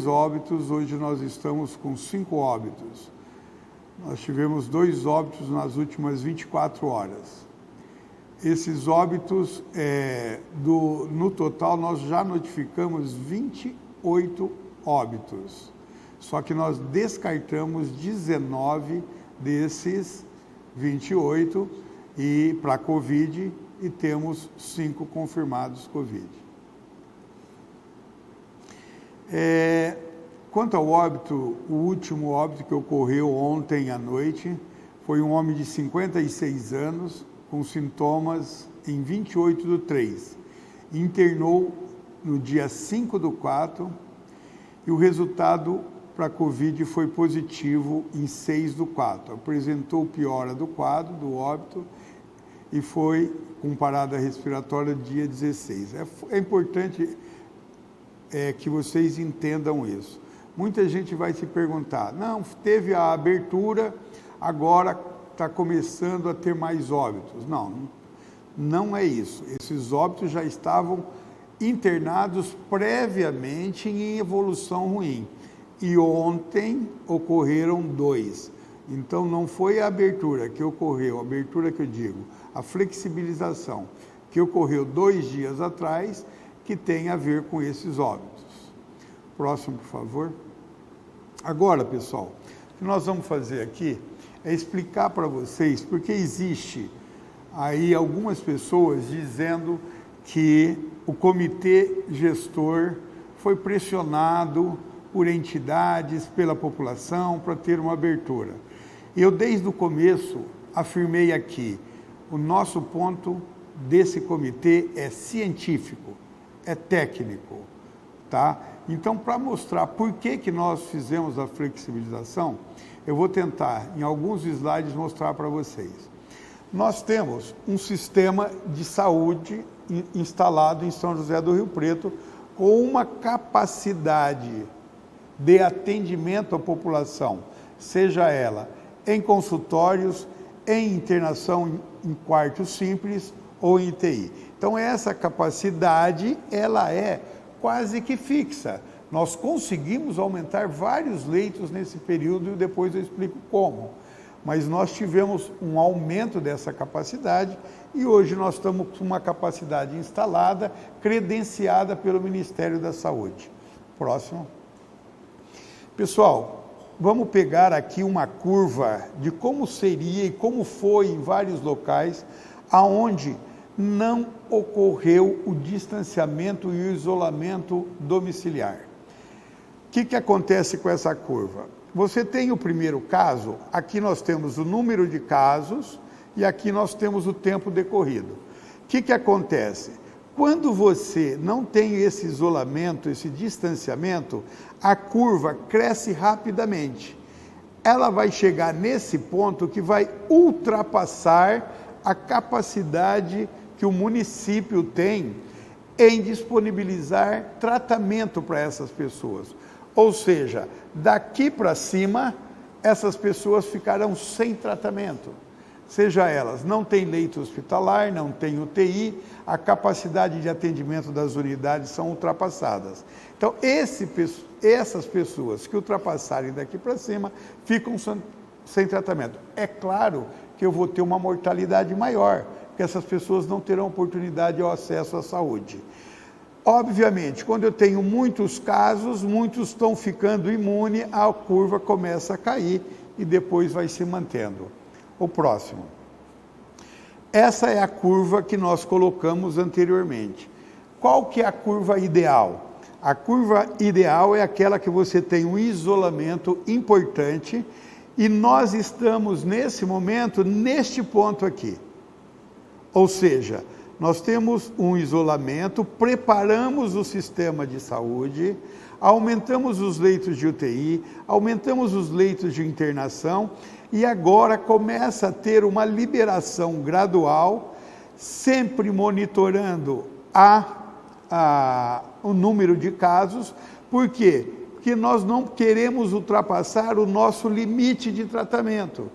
óbitos, hoje nós estamos com 5 óbitos. Nós tivemos 2 óbitos nas últimas 24 horas. Esses óbitos, no total, nós já notificamos 28 óbitos. Só que nós descartamos 19 desses 28 para Covid e temos 5 confirmados Covid. Quanto ao óbito, o último óbito que ocorreu ontem à noite foi um homem de 56 anos com sintomas em 28/3. Internou no dia 5/4 e o resultado para Covid foi positivo em 6/4. Apresentou piora do quadro, do óbito, e foi com parada respiratória dia 16. É importante que vocês entendam isso. Muita gente vai se perguntar, não, teve a abertura, agora está começando a ter mais óbitos. Não é isso. Esses óbitos já estavam internados previamente em evolução ruim. E ontem ocorreram 2. Então, não foi a abertura que ocorreu, a abertura que eu digo, a flexibilização que ocorreu 2 dias atrás, que tem a ver com esses óbitos. Próximo, por favor. Agora, pessoal, o que nós vamos fazer aqui é explicar para vocês, porque existe aí algumas pessoas dizendo que o comitê gestor foi pressionado por entidades, pela população, para ter uma abertura. Eu, desde o começo, afirmei aqui, o nosso ponto desse comitê é científico, é técnico, tá? Então, para mostrar por que nós fizemos a flexibilização, eu vou tentar, em alguns slides, mostrar para vocês. Nós temos um sistema de saúde instalado em São José do Rio Preto, com uma capacidade de atendimento à população, seja ela em consultórios, em internação em quarto simples ou em UTI. Então, essa capacidade, ela é quase que fixa. Nós conseguimos aumentar vários leitos nesse período e depois eu explico como. Mas nós tivemos um aumento dessa capacidade e hoje nós estamos com uma capacidade instalada, credenciada pelo Ministério da Saúde. Próximo. Pessoal, vamos pegar aqui uma curva de como seria e como foi em vários locais, aonde não ocorreu o distanciamento e o isolamento domiciliar. O que acontece com essa curva? Você tem o primeiro caso, aqui nós temos o número de casos e aqui nós temos o tempo decorrido. O que acontece? Quando você não tem esse isolamento, esse distanciamento, a curva cresce rapidamente. Ela vai chegar nesse ponto que vai ultrapassar a capacidade que o município tem em disponibilizar tratamento para essas pessoas. Ou seja, daqui para cima, essas pessoas ficarão sem tratamento. Seja elas, não tem leito hospitalar, não tem UTI, a capacidade de atendimento das unidades são ultrapassadas. Então, essas pessoas que ultrapassarem daqui para cima, ficam sem tratamento. É claro que eu vou ter uma mortalidade maior, porque essas pessoas não terão oportunidade ao acesso à saúde. Obviamente, quando eu tenho muitos casos, muitos estão ficando imunes, a curva começa a cair e depois vai se mantendo. O próximo. Essa é a curva que nós colocamos anteriormente. Qual que é a curva ideal? A curva ideal é aquela que você tem um isolamento importante e nós estamos nesse momento, neste ponto aqui. Ou seja, nós temos um isolamento, preparamos o sistema de saúde, aumentamos os leitos de UTI, aumentamos os leitos de internação e agora começa a ter uma liberação gradual, sempre monitorando o número de casos. Por quê? Porque nós não queremos ultrapassar o nosso limite de tratamento.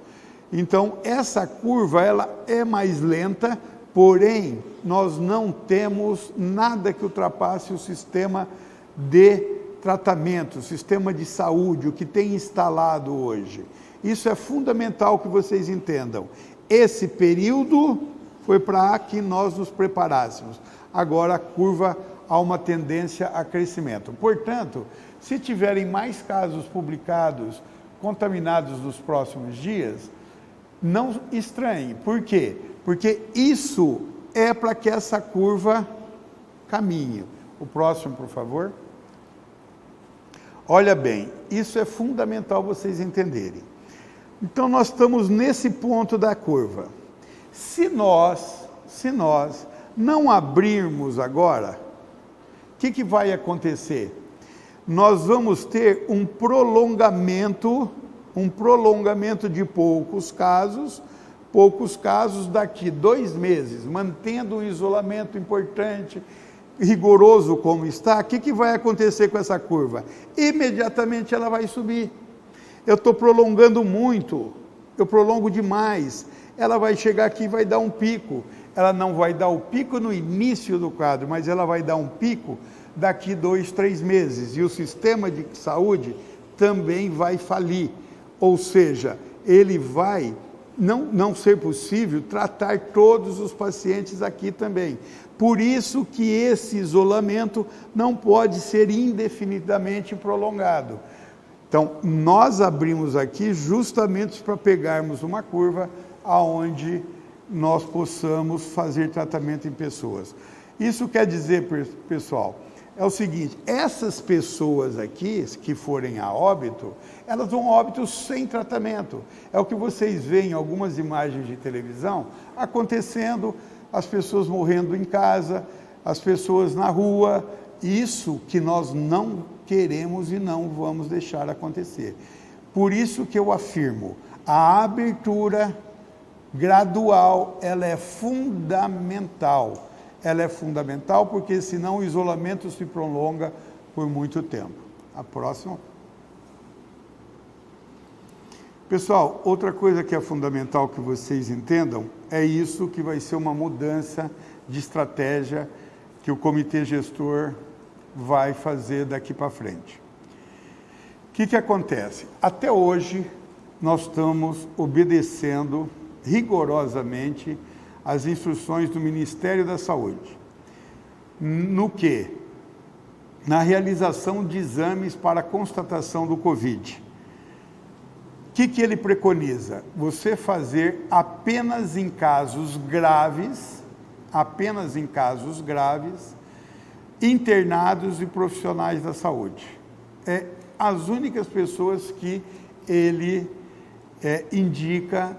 Então, essa curva ela é mais lenta, porém, nós não temos nada que ultrapasse o sistema de tratamento, sistema de saúde, o que tem instalado hoje. Isso é fundamental que vocês entendam. Esse período foi para que nós nos preparássemos. Agora a curva há uma tendência a crescimento. Portanto, se tiverem mais casos publicados, contaminados nos próximos dias, não estranhe. Por quê? Porque isso é para que essa curva caminhe. O próximo, por favor. Olha bem, isso é fundamental vocês entenderem. Então, nós estamos nesse ponto da curva. Se nós não abrirmos agora, o que vai acontecer? Nós vamos ter um prolongamento de poucos casos daqui 2 meses, mantendo um isolamento importante, rigoroso como está. O que vai acontecer com essa curva? Imediatamente ela vai subir. Eu estou prolongando muito, eu prolongo demais, ela vai chegar aqui e vai dar um pico. Ela não vai dar o pico no início do quadro, mas ela vai dar um pico daqui 2, 3 meses, e o sistema de saúde também vai falir, ou seja, ele vai não ser possível tratar todos os pacientes aqui também. Por isso que esse isolamento não pode ser indefinidamente prolongado. Então, nós abrimos aqui justamente para pegarmos uma curva aonde nós possamos fazer tratamento em pessoas. Isso quer dizer, pessoal, é o seguinte: essas pessoas aqui, que forem a óbito, elas vão a óbito sem tratamento. É o que vocês veem em algumas imagens de televisão acontecendo, as pessoas morrendo em casa, as pessoas na rua. Isso que nós não queremos e não vamos deixar acontecer. Por isso que eu afirmo, a abertura gradual, ela é fundamental. Ela é fundamental porque senão o isolamento se prolonga por muito tempo. A próxima. Pessoal, outra coisa que é fundamental que vocês entendam é isso, que vai ser uma mudança de estratégia que o comitê gestor vai fazer daqui para frente. O que acontece? Até hoje, nós estamos obedecendo rigorosamente as instruções do Ministério da Saúde. No quê? Na realização de exames para constatação do Covid. O que ele preconiza? Você fazer apenas em casos graves, internados e profissionais da saúde. É as únicas pessoas que ele indica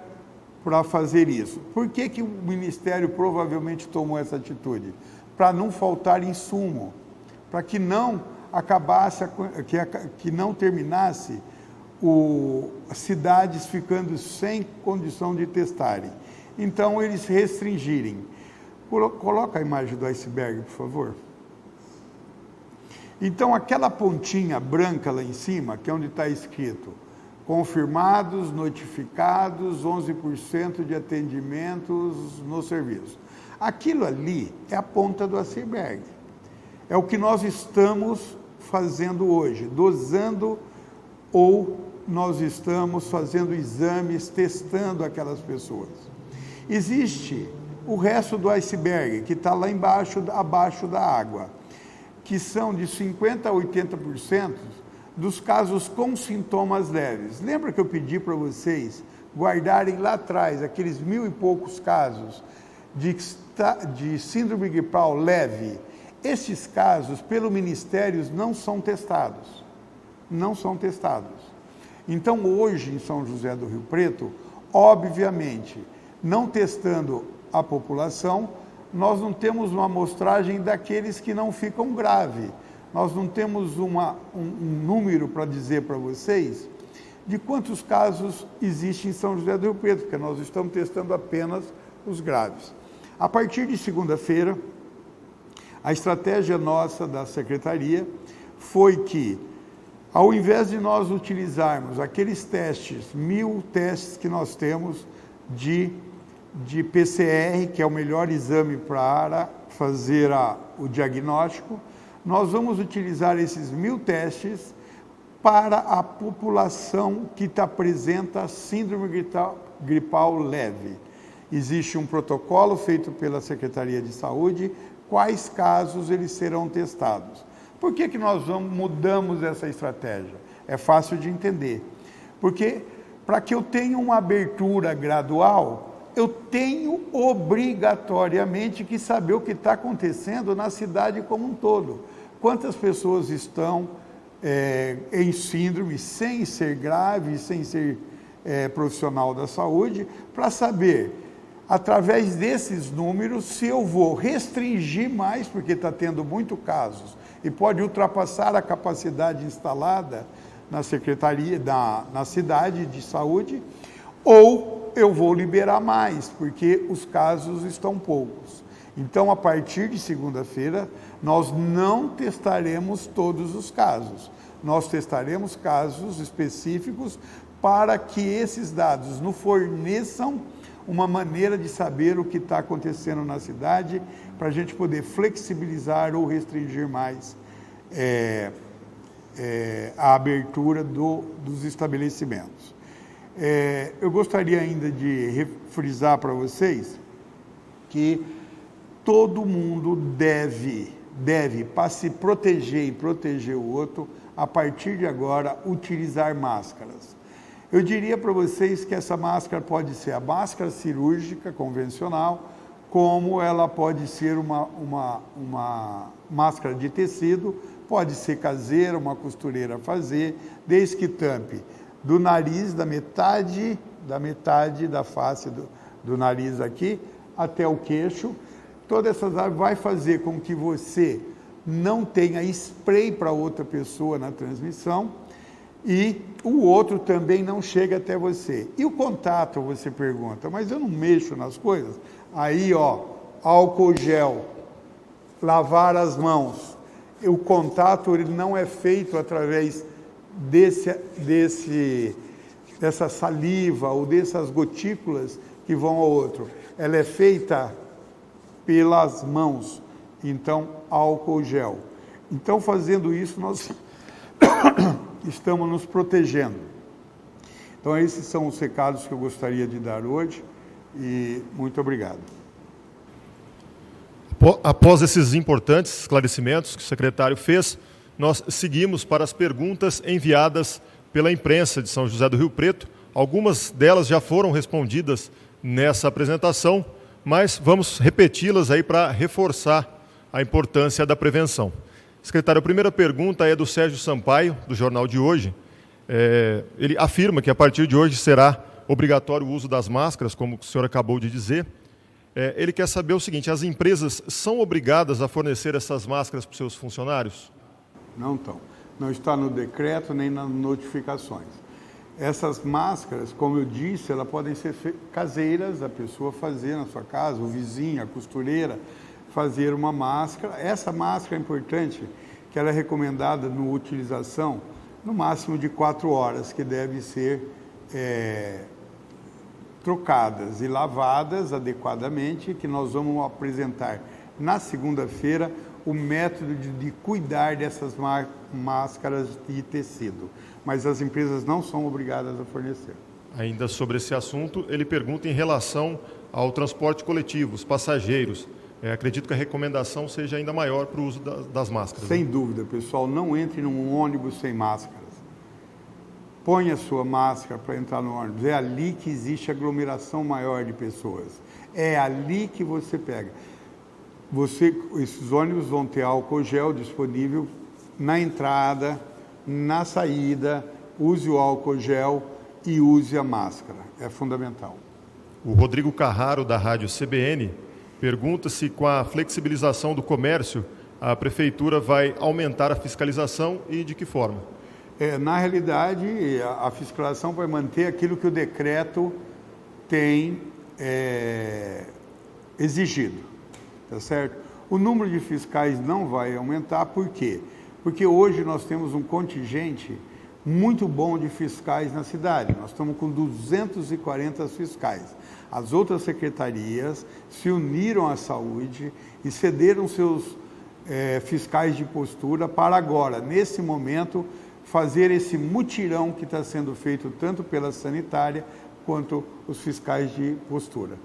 para fazer isso. Por que o Ministério provavelmente tomou essa atitude? Para não faltar insumo, para que não acabasse, que não terminasse as cidades ficando sem condição de testarem. Então, eles restringirem. Coloca a imagem do iceberg, por favor. Então, aquela pontinha branca lá em cima, que é onde está escrito confirmados, notificados, 11% de atendimentos no serviço. Aquilo ali é a ponta do iceberg. É o que nós estamos fazendo hoje, dosando, ou nós estamos fazendo exames, testando aquelas pessoas. Existe o resto do iceberg, que está lá embaixo, abaixo da água, que são de 50% a 80% dos casos com sintomas leves. Lembra que eu pedi para vocês guardarem lá atrás aqueles 1000 e poucos casos de síndrome gripal leve? Esses casos, pelo Ministério, não são testados. Não são testados. Então, hoje, em São José do Rio Preto, obviamente, não testando a população, nós não temos uma amostragem daqueles que não ficam grave. Nós não temos um número para dizer para vocês de quantos casos existem em São José do Rio Preto, porque nós estamos testando apenas os graves. A partir de segunda-feira, a estratégia nossa da Secretaria foi que, ao invés de nós utilizarmos aqueles testes, 1000 testes que nós temos de PCR, que é o melhor exame para fazer o diagnóstico, nós vamos utilizar esses 1.000 testes para a população que apresenta síndrome gripal leve. Existe um protocolo feito pela Secretaria de Saúde, quais casos eles serão testados. Por que nós mudamos essa estratégia? É fácil de entender. Porque para que eu tenha uma abertura gradual, eu tenho obrigatoriamente que saber o que está acontecendo na cidade como um todo. Quantas pessoas estão em síndrome sem ser grave, sem ser profissional da saúde, para saber, através desses números, se eu vou restringir mais, porque está tendo muitos casos, e pode ultrapassar a capacidade instalada na Secretaria, na cidade de saúde, ou eu vou liberar mais, porque os casos estão poucos. Então, a partir de segunda-feira, nós não testaremos todos os casos. Nós testaremos casos específicos para que esses dados nos forneçam uma maneira de saber o que está acontecendo na cidade, para a gente poder flexibilizar ou restringir mais a abertura dos estabelecimentos. Eu gostaria ainda de frisar para vocês que todo mundo deve, para se proteger e proteger o outro, a partir de agora, utilizar máscaras. Eu diria para vocês que essa máscara pode ser a máscara cirúrgica convencional, como ela pode ser uma máscara de tecido, pode ser caseira, uma costureira fazer, desde que tampe do nariz, da metade da face do nariz aqui, até o queixo. Todas essas áreas vai fazer com que você não tenha spray para outra pessoa na transmissão e o outro também não chega até você. E o contato, você pergunta, mas eu não mexo nas coisas? Aí, ó, álcool gel, lavar as mãos. O contato ele não é feito através dessa saliva ou dessas gotículas que vão ao outro. Ela é feita pelas mãos, então álcool gel. Então, fazendo isso, nós estamos nos protegendo. Então, esses são os recados que eu gostaria de dar hoje e muito obrigado. Após esses importantes esclarecimentos que o secretário fez, nós seguimos para as perguntas enviadas pela imprensa de São José do Rio Preto. Algumas delas já foram respondidas nessa apresentação, mas vamos repeti-las aí para reforçar a importância da prevenção. Secretário, a primeira pergunta é do Sérgio Sampaio, do Jornal de Hoje. Ele afirma que a partir de hoje será obrigatório o uso das máscaras, como o senhor acabou de dizer. Ele quer saber o seguinte: as empresas são obrigadas a fornecer essas máscaras para os seus funcionários? Não estão. Não está no decreto nem nas notificações. Essas máscaras, como eu disse, elas podem ser caseiras, a pessoa fazer na sua casa, o vizinho, a costureira, fazer uma máscara. Essa máscara é importante, que ela é recomendada na utilização no máximo de 4 horas, que deve ser trocadas e lavadas adequadamente, que nós vamos apresentar na segunda-feira o método de cuidar dessas máscaras de tecido. Mas as empresas não são obrigadas a fornecer. Ainda sobre esse assunto, ele pergunta em relação ao transporte coletivo, os passageiros. Acredito que a recomendação seja ainda maior para o uso das máscaras. Sem dúvida, pessoal, não entre num ônibus sem máscaras. Ponha a sua máscara para entrar no ônibus. É ali que existe aglomeração maior de pessoas. É ali que você pega. Esses ônibus vão ter álcool gel disponível na entrada, na saída. Use o álcool gel e use a máscara. É fundamental. O Rodrigo Carraro, da Rádio CBN, pergunta se com a flexibilização do comércio, a Prefeitura vai aumentar a fiscalização e de que forma? Na realidade, a fiscalização vai manter aquilo que o decreto tem exigido, tá certo? O número de fiscais não vai aumentar, por quê? Porque hoje nós temos um contingente muito bom de fiscais na cidade. Nós estamos com 240 fiscais. As outras secretarias se uniram à saúde e cederam seus fiscais de postura para agora, nesse momento, fazer esse mutirão que está sendo feito tanto pela sanitária quanto os fiscais de postura.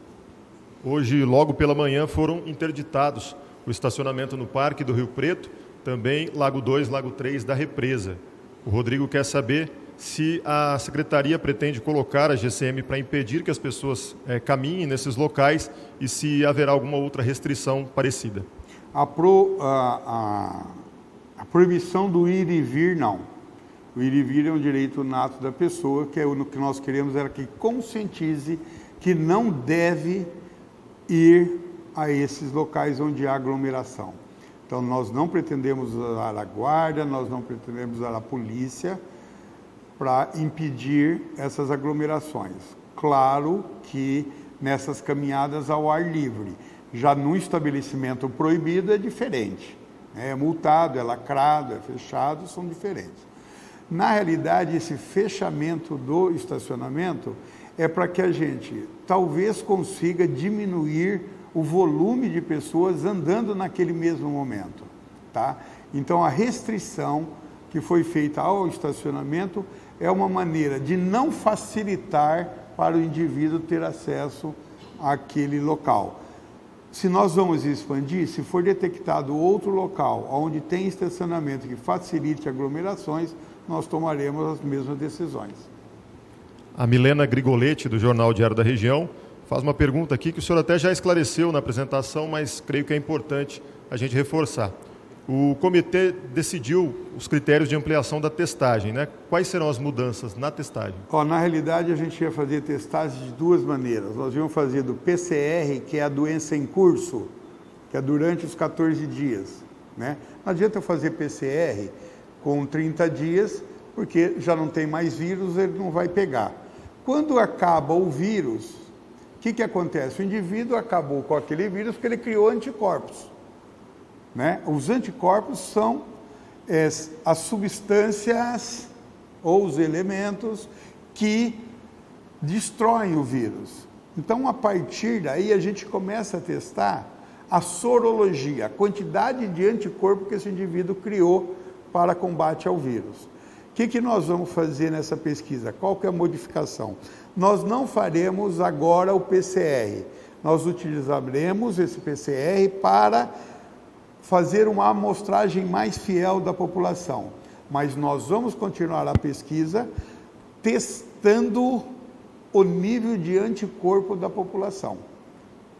Hoje, logo pela manhã, foram interditados o estacionamento no Parque do Rio Preto, também Lago 2, Lago 3 da Represa. O Rodrigo quer saber se a Secretaria pretende colocar a GCM para impedir que as pessoas caminhem nesses locais e se haverá alguma outra restrição parecida. A proibição do ir e vir, não. O ir e vir é um direito nato da pessoa, que é o que nós queremos era que conscientize que não deve ir a esses locais onde há aglomeração. Então, nós não pretendemos usar a guarda, nós não pretendemos usar a polícia para impedir essas aglomerações. Claro que nessas caminhadas ao ar livre, já num estabelecimento proibido é diferente. É multado, é lacrado, é fechado, são diferentes. Na realidade, esse fechamento do estacionamento é para que a gente talvez consiga diminuir o volume de pessoas andando naquele mesmo momento, tá? Então, a restrição que foi feita ao estacionamento é uma maneira de não facilitar para o indivíduo ter acesso àquele local. Se nós vamos expandir, se for detectado outro local onde tem estacionamento que facilite aglomerações, nós tomaremos as mesmas decisões. A Milena Grigoletti, do Jornal Diário da Região, faz uma pergunta aqui que o senhor até já esclareceu na apresentação, mas creio que é importante a gente reforçar. O comitê decidiu os critérios de ampliação da testagem, né? Quais serão as mudanças na testagem? Na realidade, a gente ia fazer testagem de duas maneiras. Nós íamos fazer do PCR, que é a doença em curso, que é durante os 14 dias, né? Não adianta eu fazer PCR com 30 dias, porque já não tem mais vírus, ele não vai pegar. Quando acaba o vírus, o que acontece? O indivíduo acabou com aquele vírus porque ele criou anticorpos, né? Os anticorpos são as substâncias ou os elementos que destroem o vírus. Então, a partir daí, a gente começa a testar a sorologia, a quantidade de anticorpo que esse indivíduo criou para combate ao vírus. O que nós vamos fazer nessa pesquisa? Qual que é a modificação? Nós não faremos agora o PCR. Nós utilizaremos esse PCR para fazer uma amostragem mais fiel da população. Mas nós vamos continuar a pesquisa testando o nível de anticorpo da população.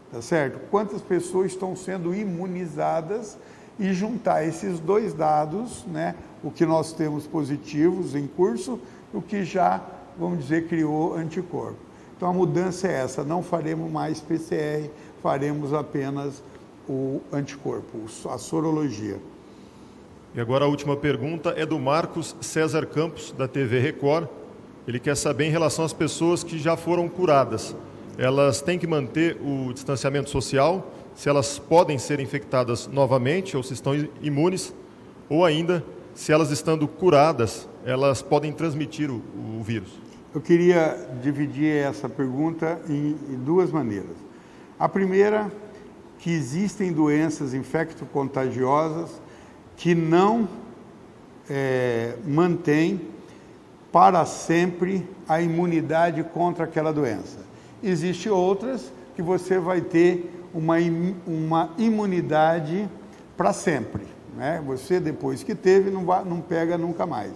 Tá certo? Quantas pessoas estão sendo imunizadas e juntar esses dois dados, né? O que nós temos positivos em curso, o que já, vamos dizer, criou anticorpo. Então, a mudança é essa, não faremos mais PCR, faremos apenas o anticorpo, a sorologia. E agora a última pergunta é do Marcos César Campos, da TV Record. Ele quer saber em relação às pessoas que já foram curadas. Elas têm que manter o distanciamento social, se elas podem ser infectadas novamente ou se estão imunes, ou ainda, se elas estando curadas, elas podem transmitir o vírus. Eu queria dividir essa pergunta em duas maneiras. A primeira, que existem doenças infecto-contagiosas que não mantêm para sempre a imunidade contra aquela doença. Existem outras que você vai ter uma imunidade para sempre, né? Você, depois que teve, não pega nunca mais.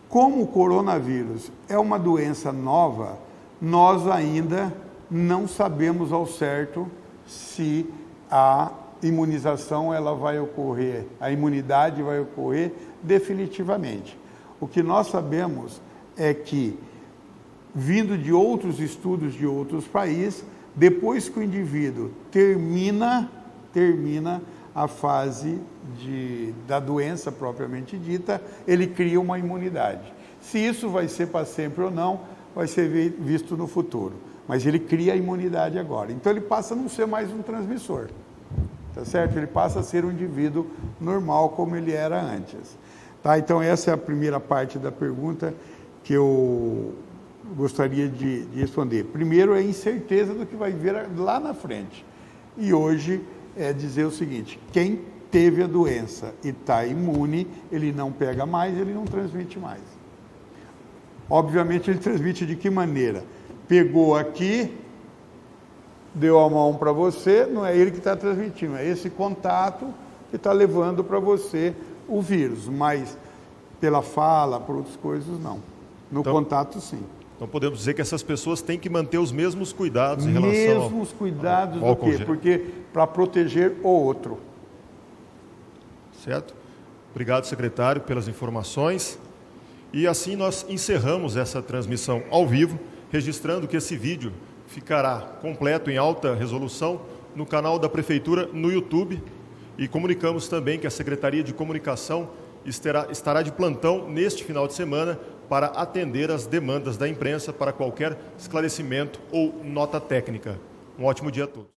Como o coronavírus é uma doença nova, nós ainda não sabemos ao certo se a imunização ela vai ocorrer, a imunidade vai ocorrer definitivamente. O que nós sabemos é que, vindo de outros estudos de outros países, depois que o indivíduo termina a fase da doença propriamente dita, ele cria uma imunidade. Se isso vai ser para sempre ou não, vai ser visto no futuro. Mas ele cria a imunidade agora. Então ele passa a não ser mais um transmissor. Tá certo? Ele passa a ser um indivíduo normal como ele era antes. Tá? Então essa é a primeira parte da pergunta que eu gostaria de responder. Primeiro é a incerteza do que vai vir lá na frente. E hoje é dizer o seguinte: quem teve a doença e está imune, ele não pega mais, ele não transmite mais. Obviamente ele transmite de que maneira? Pegou aqui, deu a mão para você, não é ele que está transmitindo, é esse contato que está levando para você o vírus, mas pela fala, por outras coisas, não. No contato, sim. Então podemos dizer que essas pessoas têm que manter os mesmos cuidados em relação mesmos cuidados ao do quê? Porque para proteger o outro. Certo? Obrigado, secretário, pelas informações. E assim nós encerramos essa transmissão ao vivo, registrando que esse vídeo ficará completo em alta resolução no canal da Prefeitura no YouTube e comunicamos também que a Secretaria de Comunicação estará de plantão neste final de semana para atender às demandas da imprensa para qualquer esclarecimento ou nota técnica. Um ótimo dia a todos.